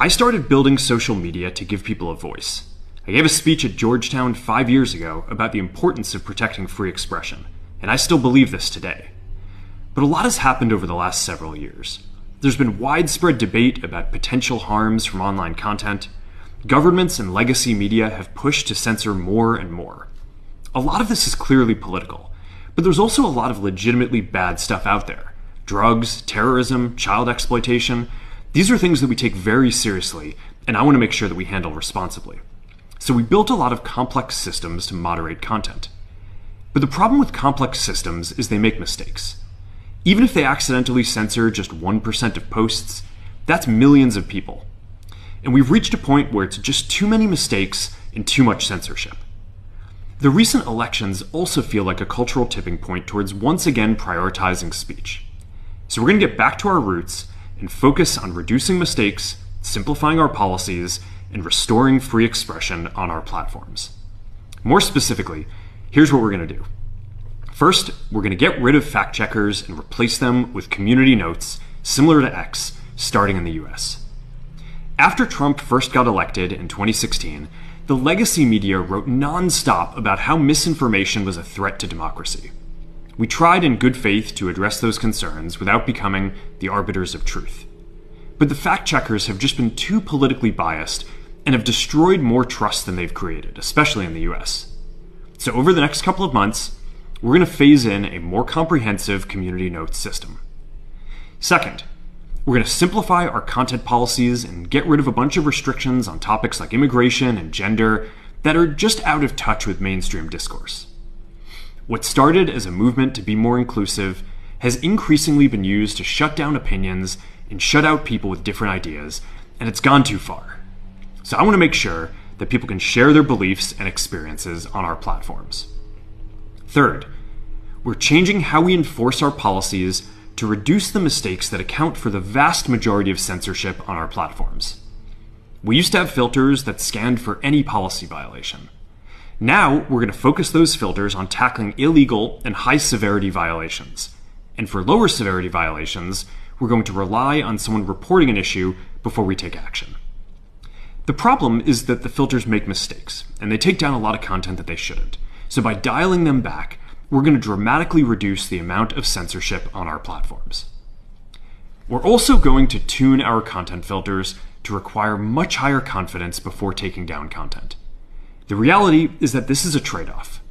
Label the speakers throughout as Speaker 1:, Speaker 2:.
Speaker 1: I started building social media to give people a voice. I gave a speech at Georgetown 5 years ago about the importance of protecting free expression, and I still believe this today. But a lot has happened over the last several years. There's been widespread debate about potential harms from online content. Governments and legacy media have pushed to censor more and more. A lot of this is clearly political, but there's also a lot of legitimately bad stuff out there. Drugs, terrorism, child exploitation. These are things that we take very seriously, and I want to make sure that we handle responsibly. So we built a lot of complex systems to moderate content. But the problem with complex systems is they make mistakes. Even if they accidentally censor just 1% of posts, that's millions of people. And we've reached a point where it's just too many mistakes and too much censorship. The recent elections also feel like a cultural tipping point towards once again prioritizing speech. So we're going to get back to our roots and focus on reducing mistakes, simplifying our policies, and restoring free expression on our platforms. More specifically, here's what we're going to do. First, we're going to get rid of fact checkers and replace them with community notes, similar to X, starting in the US. After Trump first got elected in 2016, the legacy media wrote nonstop about how misinformation was a threat to democracy. We tried in good faith to address those concerns without becoming the arbiters of truth. But the fact checkers have just been too politically biased and have destroyed more trust than they've created, especially in the US. So over the next couple of months, we're going to phase in a more comprehensive community notes system. Second, we're going to simplify our content policies and get rid of a bunch of restrictions on topics like immigration and gender that are just out of touch with mainstream discourse. What started as a movement to be more inclusive has increasingly been used to shut down opinions and shut out people with different ideas, and it's gone too far. So I want to make sure that people can share their beliefs and experiences on our platforms. Third, we're changing how we enforce our policies to reduce the mistakes that account for the vast majority of censorship on our platforms. We used to have filters that scanned for any policy violation. Now, we're going to focus those filters on tackling illegal and high-severity violations. And for lower severity violations, we're going to rely on someone reporting an issue before we take action. The problem is that the filters make mistakes, and they take down a lot of content that they shouldn't. So by dialing them back, we're going to dramatically reduce the amount of censorship on our platforms. We're also going to tune our content filters to require much higher confidence before taking down content. The reality is that this is a trade-off.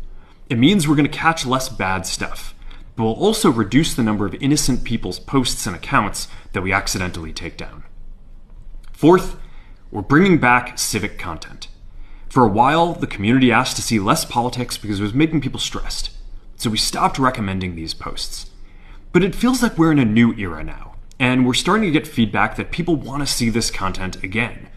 Speaker 1: It means we're going to catch less bad stuff, but we'll also reduce the number of innocent people's posts and accounts that we accidentally take down. Fourth, we're bringing back civic content. For a while, the community asked to see less politics because it was making people stressed, so we stopped recommending these posts. But it feels like we're in a new era now, and we're starting to get feedback that people want to see this content again.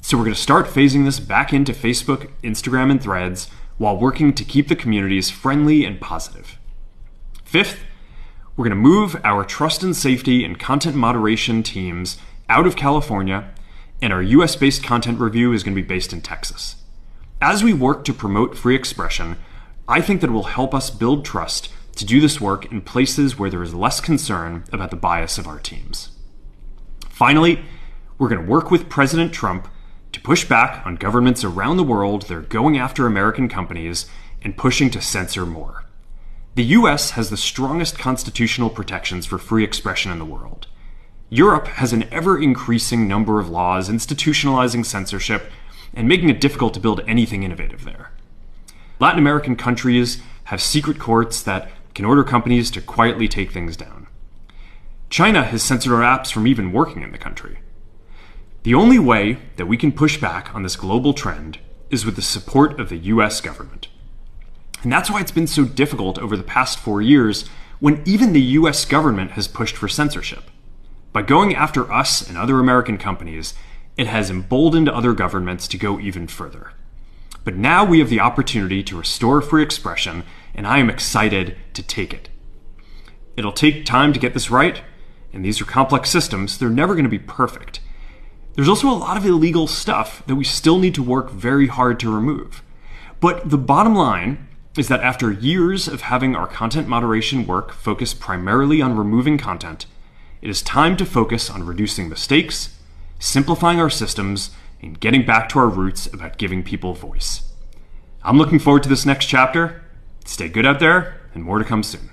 Speaker 1: So we're going to start phasing this back into Facebook, Instagram, and Threads while working to keep the communities friendly and positive. Fifth, we're going to move our trust and safety and content moderation teams out of California, and our US-based content review is going to be based in Texas. As we work to promote free expression, I think that it will help us build trust to do this work in places where there is less concern about the bias of our teams. Finally, we're going to work with President Trump to push back on governments around the world that are going after American companies and pushing to censor more. The US has the strongest constitutional protections for free expression in the world. Europe has an ever-increasing number of laws institutionalizing censorship and making it difficult to build anything innovative there. Latin American countries have secret courts that can order companies to quietly take things down. China has censored our apps from even working in the country. The only way that we can push back on this global trend is with the support of the US government. And that's why it's been so difficult over the past 4 years when even the US government has pushed for censorship. By going after us and other American companies, it has emboldened other governments to go even further. But now we have the opportunity to restore free expression, and I am excited to take it. It'll take time to get this right, and these are complex systems. They're never going to be perfect. There's also a lot of illegal stuff that we still need to work very hard to remove. But the bottom line is that after years of having our content moderation work focus primarily on removing content, it is time to focus on reducing mistakes, simplifying our systems, and getting back to our roots about giving people voice. I'm looking forward to this next chapter. Stay good out there, and more to come soon.